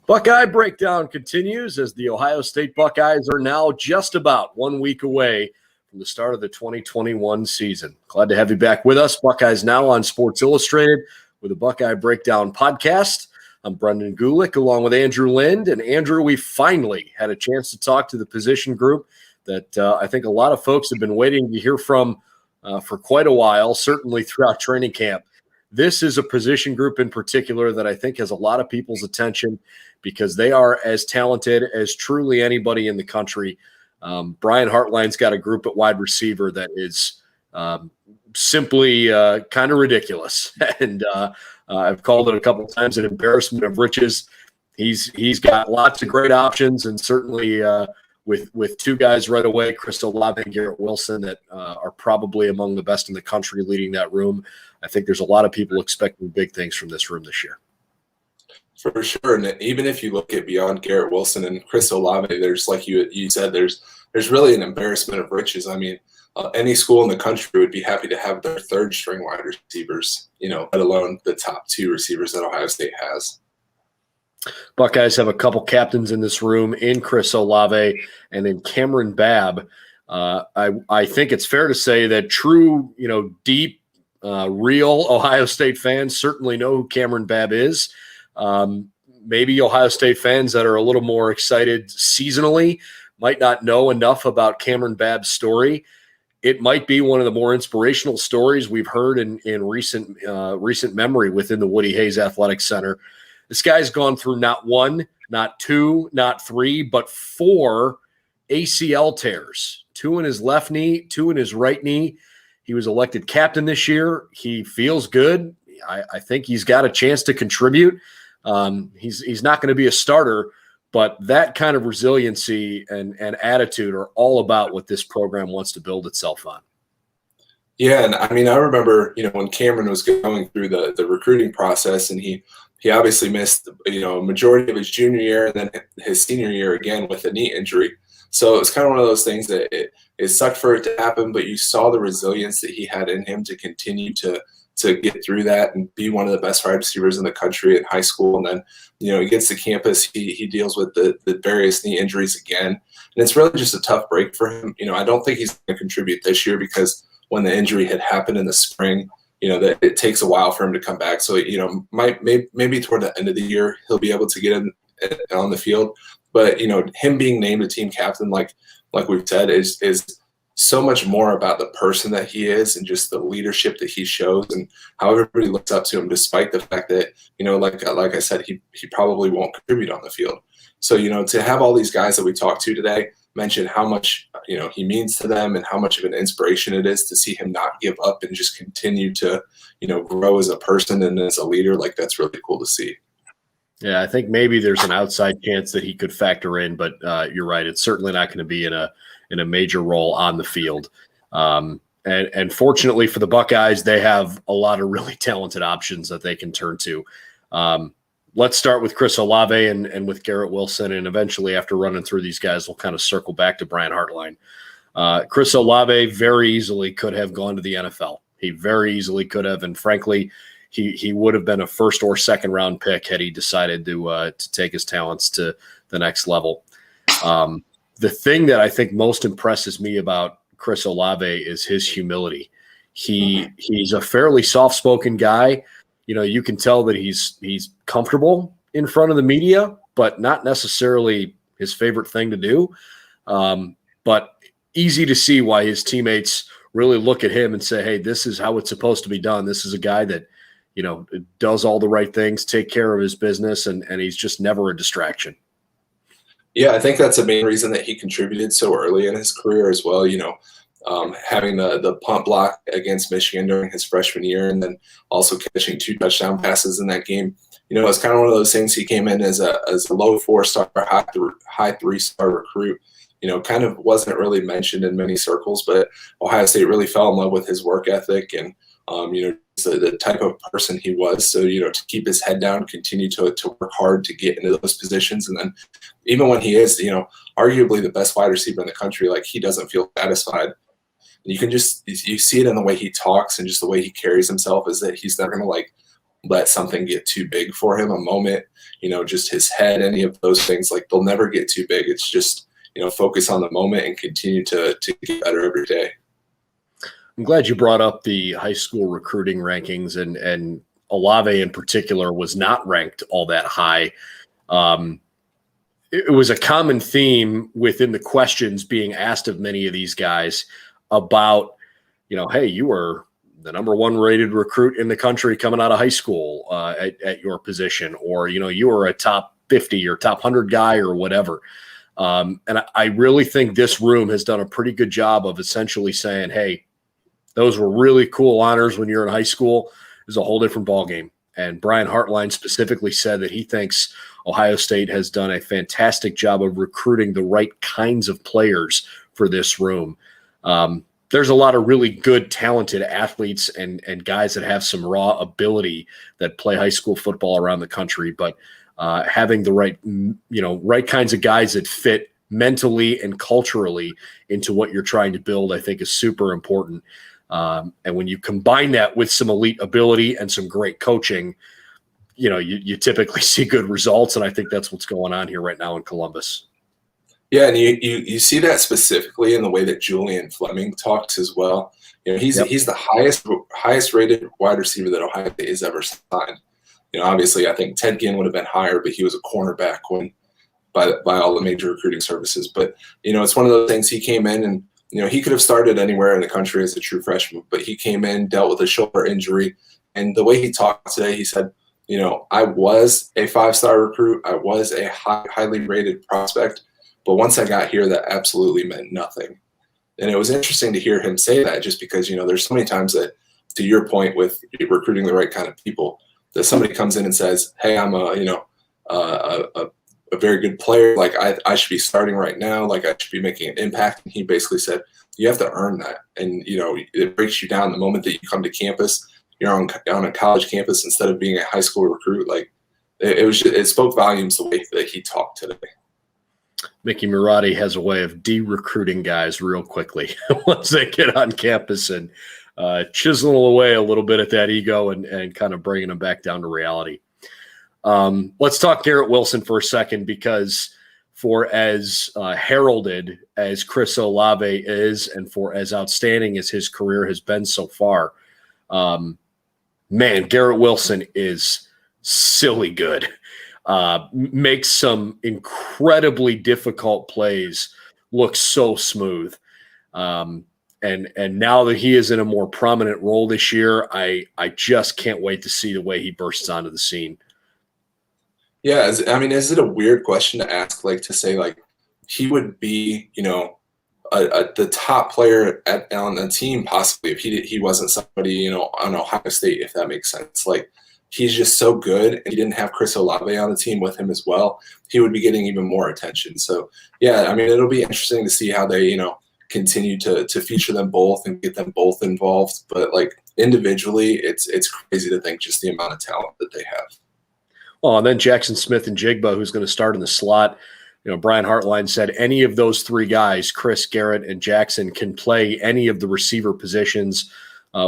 Buckeye Breakdown continues as the Ohio State Buckeyes are now just about 1 week away from the start of the 2021 season. Glad to have you back with us. Buckeyes Now on Sports Illustrated with a Buckeye Breakdown podcast. I'm Brendan Gulick along with Andrew Lind. And Andrew, we finally had a chance to talk to the position group that I think a lot of folks have been waiting to hear from for quite a while, certainly throughout training camp. This is a position group in particular that I think has a lot of people's attention because they are as talented as truly anybody in the country. Brian Hartline's got a group at wide receiver that is simply kind of ridiculous. And I've called it a couple of times an embarrassment of riches. He's got lots of great options, and certainly with two guys right away, Olave and Garrett Wilson, that are probably among the best in the country leading that room. I think there's a lot of people expecting big things from this room this year. For sure. And even if you look at beyond Garrett Wilson and Olave, there's, like you said, there's really an embarrassment of riches. I mean, any school in the country would be happy to have their third string wide receivers, let alone the top two receivers that Ohio State has. Buckeyes have a couple captains in this room in Olave and in Cameron Babb. I think it's fair to say that true, deep, real Ohio State fans certainly know who Cameron Babb is. Maybe Ohio State fans that are a little more excited seasonally might not know enough about Cameron Babb's story. It might be one of the more inspirational stories we've heard in recent memory within the Woody Hayes Athletic Center. This guy's gone through not one, not two, not three, but 4 ACL tears, 2 in his left knee, 2 in his right knee. He was elected captain this year. He feels good. I think he's got a chance to contribute. He's not going to be a starter, but that kind of resiliency and attitude are all about what this program wants to build itself on. Yeah, and I mean, I remember, when Cameron was going through the recruiting process, and he obviously missed, a majority of his junior year and then his senior year again with a knee injury. So it was kind of one of those things that it sucked for it to happen, but you saw the resilience that he had in him to continue to get through that and be one of the best wide receivers in the country in high school. And then, he gets to campus, he deals with the various knee injuries again. And it's really just a tough break for him. I don't think he's going to contribute this year because when the injury had happened in the spring, that it takes a while for him to come back. So, maybe toward the end of the year, he'll be able to get on the field. But, him being named a team captain, like we've said, is so much more about the person that he is and just the leadership that he shows and how everybody looks up to him, despite the fact that, like I said, he probably won't contribute on the field. So, to have all these guys that we talked to today mention how much, he means to them and how much of an inspiration it is to see him not give up and just continue to, grow as a person and as a leader, that's really cool to see. Yeah, I think maybe there's an outside chance that he could factor in, but you're right. It's certainly not going to be in a major role on the field. And fortunately for the Buckeyes, they have a lot of really talented options that they can turn to. Let's start with Olave and with Garrett Wilson, and eventually after running through these guys, we'll kind of circle back to Brian Hartline. Olave very easily could have gone to the NFL. He very easily could have, and frankly, he would have been a first or second round pick had he decided to take his talents to the next level. The thing that I think most impresses me about Olave is his humility. He's a fairly soft-spoken guy. You can tell that he's comfortable in front of the media, but not necessarily his favorite thing to do. But easy to see why his teammates really look at him and say, hey, this is how it's supposed to be done. This is a guy that, does all the right things, take care of his business, and he's just never a distraction. Yeah, I think that's the main reason that he contributed so early in his career as well. Having the punt block against Michigan during his freshman year and then also catching 2 touchdown passes in that game. It's kind of one of those things. He came in as a low 4-star, high 3-star recruit. Kind of wasn't really mentioned in many circles, but Ohio State really fell in love with his work ethic and, the type of person he was. So, to keep his head down, continue to work hard to get into those positions. And then even when he is, arguably the best wide receiver in the country, he doesn't feel satisfied. You can just, you see it in the way he talks and just the way he carries himself, is that he's never going to like let something get too big for him. A moment, just his head, any of those things, like they'll never get too big. It's just, focus on the moment and continue to get better every day. I'm glad you brought up the high school recruiting rankings, and Olave in particular was not ranked all that high. It was a common theme within the questions being asked of many of these guys about, hey, you were the number 1 rated recruit in the country coming out of high school at your position, or, you were a top 50 or top 100 guy or whatever. And I really think this room has done a pretty good job of essentially saying, hey, those were really cool honors when you're in high school. It's a whole different ballgame. And Brian Hartline specifically said that he thinks Ohio State has done a fantastic job of recruiting the right kinds of players for this room. There's a lot of really good, talented athletes and guys that have some raw ability that play high school football around the country, but having the right kinds of guys that fit mentally and culturally into what you're trying to build, I think is super important. And when you combine that with some elite ability and some great coaching, you typically see good results. And I think that's what's going on here right now in Columbus. Yeah, and you see that specifically in the way that Julian Fleming talks as well. He's the highest rated wide receiver that Ohio State has ever signed. Obviously, I think Ted Ginn would have been higher, but he was a cornerback by all the major recruiting services. But it's one of those things. He came in and he could have started anywhere in the country as a true freshman, but he came in, dealt with a shoulder injury, and the way he talked today, he said, I was a 5-star recruit, I was a highly rated prospect. But once I got here, that absolutely meant nothing. And it was interesting to hear him say that, just because, there's so many times that, to your point with recruiting the right kind of people, that somebody comes in and says, hey, I'm a very good player. Like I should be starting right now. Like I should be making an impact. And he basically said, you have to earn that. And, it breaks you down the moment that you come to campus, you're on a college campus instead of being a high school recruit. Like it spoke volumes the way that he talked today. Mickey Marotti has a way of de-recruiting guys real quickly once they get on campus and chisel away a little bit at that ego and kind of bringing them back down to reality. Let's talk Garrett Wilson for a second, because for as heralded as Chris Olave is, and for as outstanding as his career has been so far, Garrett Wilson is silly good. Makes some incredibly difficult plays look so smooth. And now that he is in a more prominent role this year, I just can't wait to see the way he bursts onto the scene. Yeah, is it a weird question to ask, like to say like he would be, the top player on the team possibly if he wasn't somebody, on Ohio State, if that makes sense. Like he's just so good, and he didn't have Chris Olave on the team with him as well, he would be getting even more attention. So yeah, it'll be interesting to see how they, continue to feature them both and get them both involved. But like individually, it's crazy to think just the amount of talent that they have. Well, and then Jackson Smith and Jigba, who's going to start in the slot. Brian Hartline said any of those 3 guys, Chris, Garrett, and Jackson, can play any of the receiver positions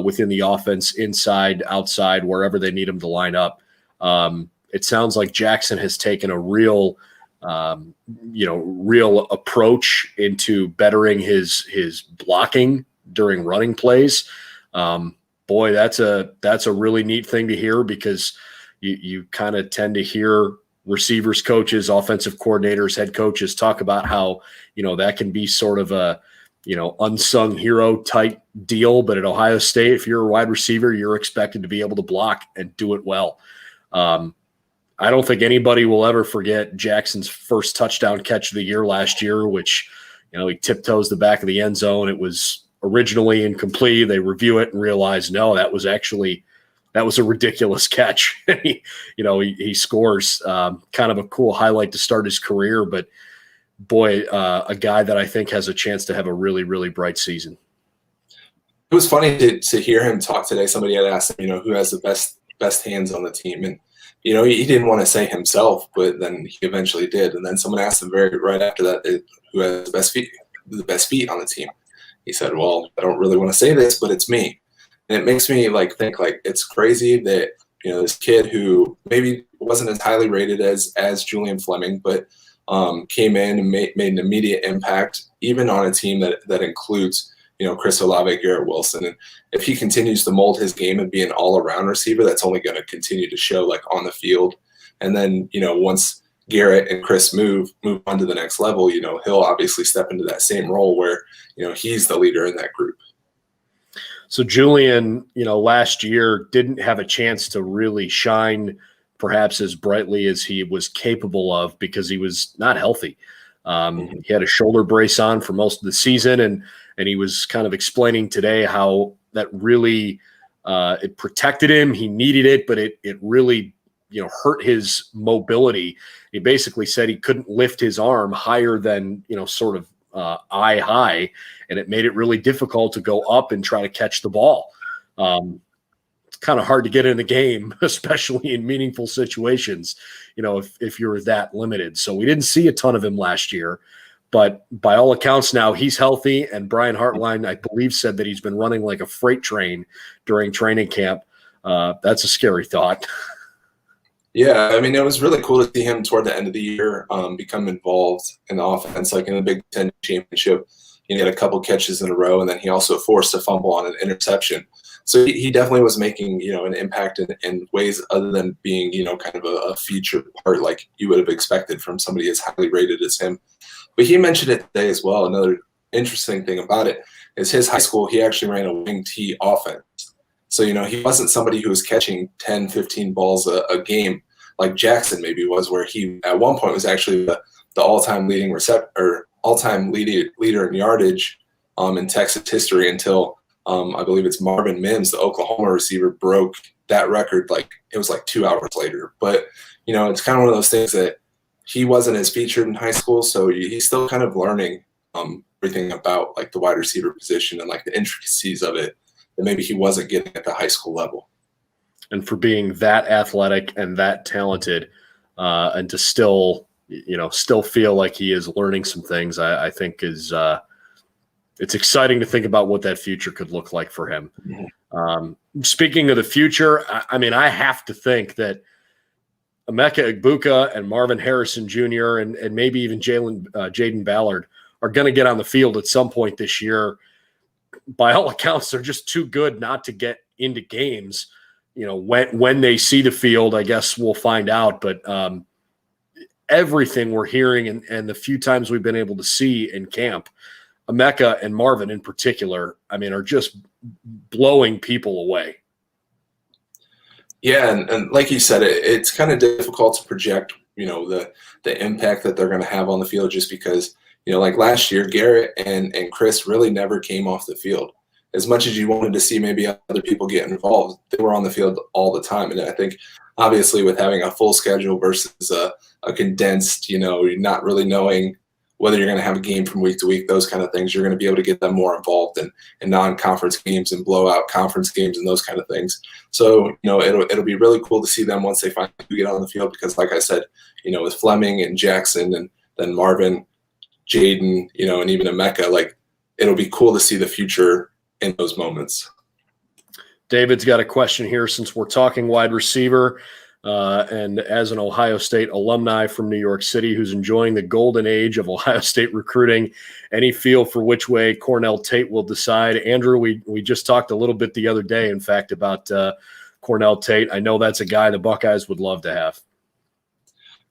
within the offense, inside, outside, wherever they need them to line up. It sounds like Jackson has taken a real approach into bettering his blocking during running plays. Boy, that's a really neat thing to hear, because you kind of tend to hear receivers coaches, offensive coordinators, head coaches talk about how, that can be sort of a, unsung hero type deal. But at Ohio State, if you're a wide receiver, you're expected to be able to block and do it well. I don't think anybody will ever forget Jackson's first touchdown catch of the year last year, which, he tiptoes the back of the end zone. It was originally incomplete. They review it and realize, no, that was a ridiculous catch. he scores, kind of a cool highlight to start his career, but boy, a guy that I think has a chance to have a really, really bright season. It was funny to hear him talk today. Somebody had asked him, who has the best hands on the team. And, he didn't want to say himself, but then he eventually did. And then someone asked him right after that, who has the best feet on the team. he said, well, I don't really want to say this, but it's me. And it makes me like think like it's crazy that, you know, this kid who maybe wasn't as highly rated as Julian Fleming, but came in and made an immediate impact, even on a team that includes, you know, Chris Olave, Garrett Wilson. And if he continues to mold his game and be an all-around receiver, that's only going to continue to show like on the field. And then, you know, once Garrett and Chris move on to the next level, you know, he'll obviously step into that same role where, you know, he's the leader in that group. So Julian, you know, last year didn't have a chance to really shine perhaps as brightly as he was capable of because he was not healthy. He had a shoulder brace on for most of the season, and he was kind of explaining today how that really it protected him. He needed it, but it really, you know, hurt his mobility. He basically said he couldn't lift his arm higher than, you know, sort of eye high, and it made it really difficult to go up and try to catch the ball. It's kind of hard to get in the game, especially in meaningful situations, you know, if you're that limited. So we didn't see a ton of him last year, but by all accounts now he's healthy, and Brian Hartline, I believe, said that he's been running like a freight train during training camp. That's a scary thought. Yeah, I mean, it was really cool to see him toward the end of the year become involved in the offense, like in the Big Ten championship. He had a couple catches in a row, and then he also forced a fumble on an interception. So he definitely was making, you know, an impact in ways other than being, you know, kind of a featured part like you would have expected from somebody as highly rated as him. But he mentioned it today as well. Another interesting thing about it is his high school, he actually ran a wing T offense. So, you know, he wasn't somebody who was catching 10, 15 balls a game like Jackson maybe was, where he at one point was actually the all-time leading all-time leader in yardage in Texas history until I believe it's Marvin Mims, the Oklahoma receiver, broke that record. Like it was like 2 hours later. But, you know, it's kind of one of those things that he wasn't as featured in high school, so he's still kind of learning everything about like the wide receiver position and like the intricacies of it that maybe he wasn't getting at the high school level. And for being that athletic and that talented, and to still feel like he is learning some things, I think is it's exciting to think about what that future could look like for him. Mm-hmm. Speaking of the future, I mean, I have to think that Emeka Egbuka and Marvin Harrison Jr. and maybe even Jaden Ballard are going to get on the field at some point this year. By all accounts, they're just too good not to get into games. You know, when they see the field, I guess we'll find out. But everything we're hearing and the few times we've been able to see in camp, Emeka and Marvin in particular, I mean, are just blowing people away. Yeah, and like you said, it's kind of difficult to project, you know, the impact that they're going to have on the field, just because, you know, like last year, Garrett and Chris really never came off the field. As much as you wanted to see maybe other people get involved, they were on the field all the time. And I think obviously with having a full schedule versus a condensed, you know, you're not really knowing whether you're going to have a game from week to week, those kind of things, you're going to be able to get them more involved in non-conference games and blowout conference games and those kind of things. So, you know, it'll be really cool to see them once they finally get on the field, because like I said, you know, with Fleming and Jackson and then Marvin, Jaden, you know, and even Emeka, like it'll be cool to see the future in those moments. David's got a question here, since we're talking wide receiver, and as an Ohio State alumni from New York City who's enjoying the golden age of Ohio State recruiting, any feel for which way Cornell Tate will decide? Andrew, we just talked a little bit the other day, in fact, about Cornell Tate. I know that's a guy the Buckeyes would love to have.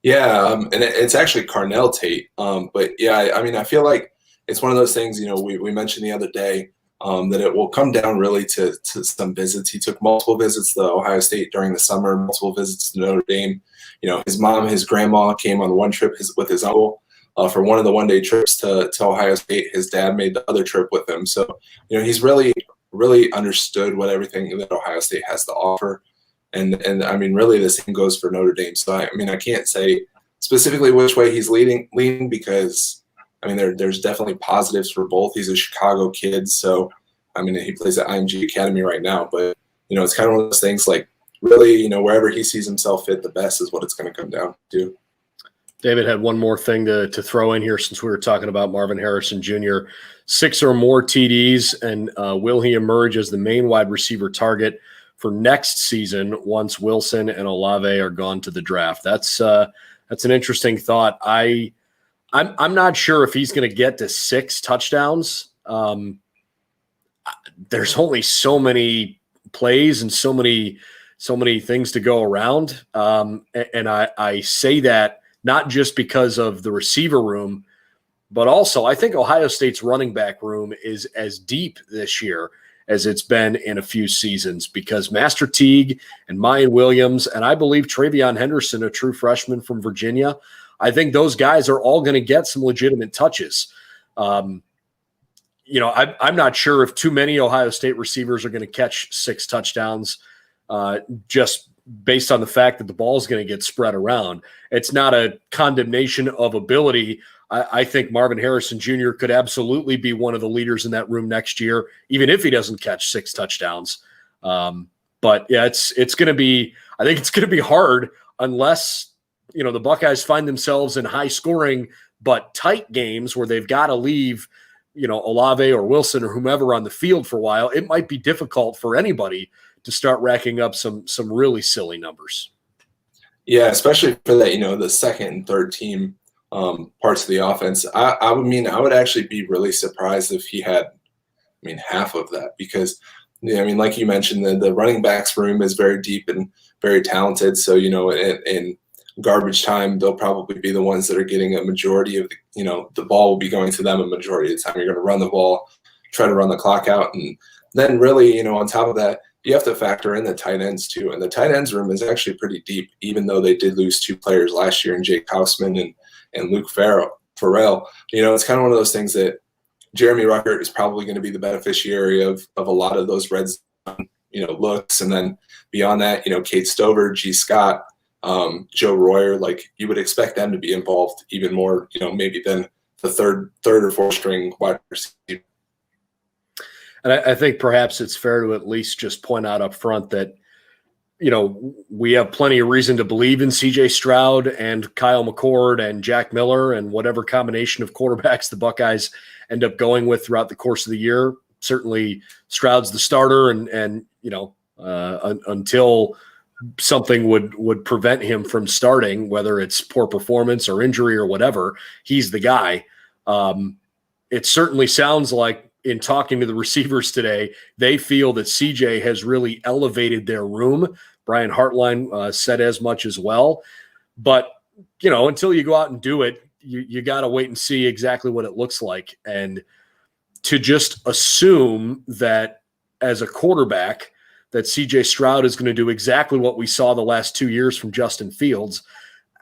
Yeah, and it's actually Cornell Tate. But yeah, I mean, I feel like it's one of those things, you know, we mentioned the other day, that it will come down really to some visits. He took multiple visits to Ohio State during the summer, multiple visits to Notre Dame. You know, his mom, his grandma came on one trip with his uncle for one of the one-day trips to Ohio State. His dad made the other trip with him. So, you know, he's really, really understood what everything that Ohio State has to offer. And I mean, really the same goes for Notre Dame. So, I mean, I can't say specifically which way he's leaning because – I mean, there's definitely positives for both. He's a Chicago kid, so, I mean, he plays at IMG Academy right now. But, you know, it's kind of one of those things, like, really, you know, wherever he sees himself fit the best is what it's going to come down to. David had one more thing to throw in here since we were talking about Marvin Harrison Jr. 6 or more TDs, and will he emerge as the main wide receiver target for next season once Wilson and Olave are gone to the draft? That's an interesting thought. I'm not sure if he's going to get to 6 touchdowns. There's only so many plays and so many things to go around, and I say that not just because of the receiver room, but also I think Ohio State's running back room is as deep this year as it's been in a few seasons, because Master Teague and Mayan Williams, and I believe Travion Henderson, a true freshman from Virginia, I think those guys are all going to get some legitimate touches. I'm not sure if too many Ohio State receivers are going to catch 6 touchdowns, just based on the fact that the ball is going to get spread around. It's not a condemnation of ability. I think Marvin Harrison Jr. could absolutely be one of the leaders in that room next year, even if he doesn't catch 6 touchdowns. But yeah, it's going to be, I think it's going to be hard unless, the Buckeyes find themselves in high scoring, but tight games where they've got to leave, Olave or Wilson or whomever on the field for a while. It might be difficult for anybody to start racking up some really silly numbers. Yeah, especially for that, the second and third team parts of the offense. I would actually be really surprised if he had, half of that, because, like you mentioned, the running backs room is very deep and very talented. So, in garbage time, they'll probably be the ones that are getting a majority of the ball will be going to them a majority of the time. You're going to run the ball, try to run the clock out. And then really, on top of that, you have to factor in the tight ends too. And the tight ends room is actually pretty deep, even though they did lose 2 players last year in Jake Hausman and Luke Farrell. It's kind of one of those things that Jeremy Ruckert is probably going to be the beneficiary of a lot of those red zone, looks. And then beyond that, Kate Stover, G. Scott, Joe Royer, you would expect them to be involved even more, maybe than the third or fourth string wide receiver. And I think perhaps it's fair to at least just point out up front that, we have plenty of reason to believe in CJ Stroud and Kyle McCord and Jack Miller and whatever combination of quarterbacks the Buckeyes end up going with throughout the course of the year. Certainly Stroud's the starter and until something would prevent him from starting, whether it's poor performance or injury or whatever, he's the guy. It certainly sounds like, in talking to the receivers today, they feel that CJ has really elevated their room. Brian Hartline said as much as well. But, until you go out and do it, you got to wait and see exactly what it looks like. And to just assume that as a quarterback that CJ Stroud is going to do exactly what we saw the last 2 years from Justin Fields,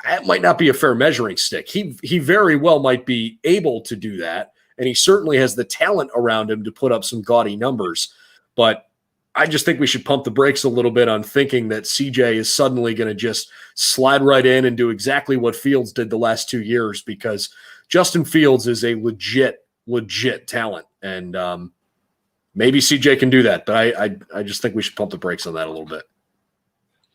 that might not be a fair measuring stick. He very well might be able to do that. And he certainly has the talent around him to put up some gaudy numbers. But I just think we should pump the brakes a little bit on thinking that CJ is suddenly going to just slide right in and do exactly what Fields did the last 2 years, because Justin Fields is a legit talent. And maybe CJ can do that. But I just think we should pump the brakes on that a little bit.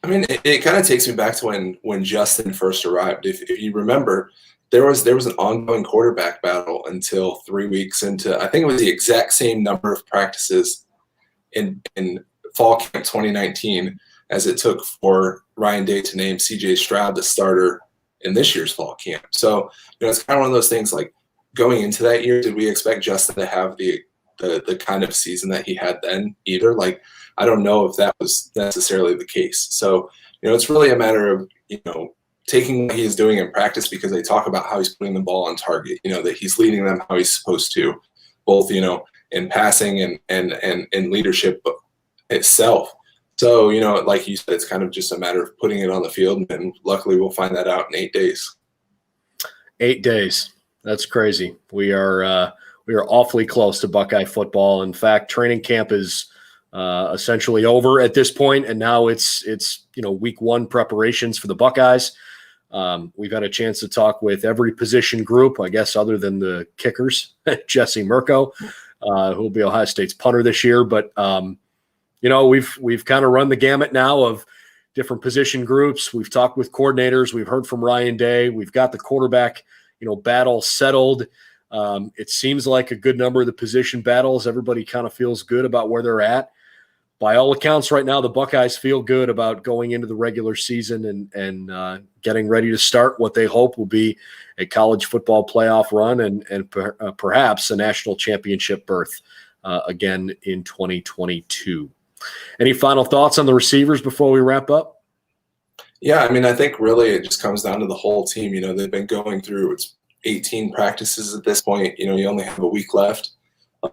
It kind of takes me back to when Justin first arrived. If you remember, there was an ongoing quarterback battle until 3 weeks into, I think it was the exact same number of practices in fall camp 2019 as it took for Ryan Day to name CJ Stroud the starter in this year's fall camp. So, it's kind of one of those things, like, going into that year, did we expect Justin to have the kind of season that he had then either? I don't know if that was necessarily the case. So, it's really a matter of, taking what he is doing in practice, because they talk about how he's putting the ball on target, that he's leading them how he's supposed to, both, in passing and leadership itself. So, like you said, it's kind of just a matter of putting it on the field, and luckily we'll find that out in 8 days. 8 days. That's crazy. We are awfully close to Buckeye football. In fact, training camp is essentially over at this point, and now it's week 1 preparations for the Buckeyes. We've had a chance to talk with every position group, I guess, other than the kickers, Jesse Mirko, who will be Ohio State's punter this year. But we've kind of run the gamut now of different position groups. We've talked with coordinators. We've heard from Ryan Day. We've got the quarterback, battle settled. It seems like a good number of the position battles. Everybody kind of feels good about where they're at. By all accounts right now, the Buckeyes feel good about going into the regular season and getting ready to start what they hope will be a college football playoff run and perhaps a national championship berth again in 2022. Any final thoughts on the receivers before we wrap up? Yeah, I mean, I think really it just comes down to the whole team. They've been going through 18 practices at this point. You only have a week left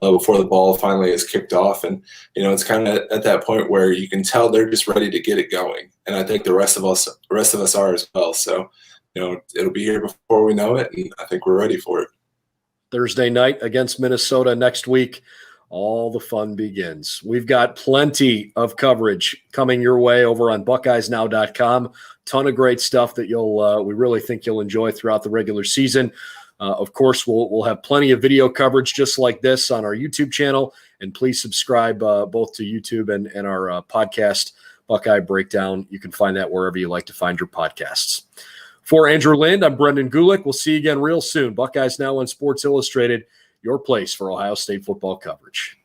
before the ball finally is kicked off. And, it's kind of at that point where you can tell they're just ready to get it going. And I think the rest of us are as well. So, it'll be here before we know it. And I think we're ready for it. Thursday night against Minnesota next week. All the fun begins. We've got plenty of coverage coming your way over on BuckeyesNow.com. Ton of great stuff that we really think you'll enjoy throughout the regular season. Of course, we'll have plenty of video coverage just like this on our YouTube channel. And please subscribe both to YouTube and our podcast, Buckeye Breakdown. You can find that wherever you like to find your podcasts. For Andrew Lind, I'm Brendan Gulick. We'll see you again real soon. Buckeyes Now on Sports Illustrated, your place for Ohio State football coverage.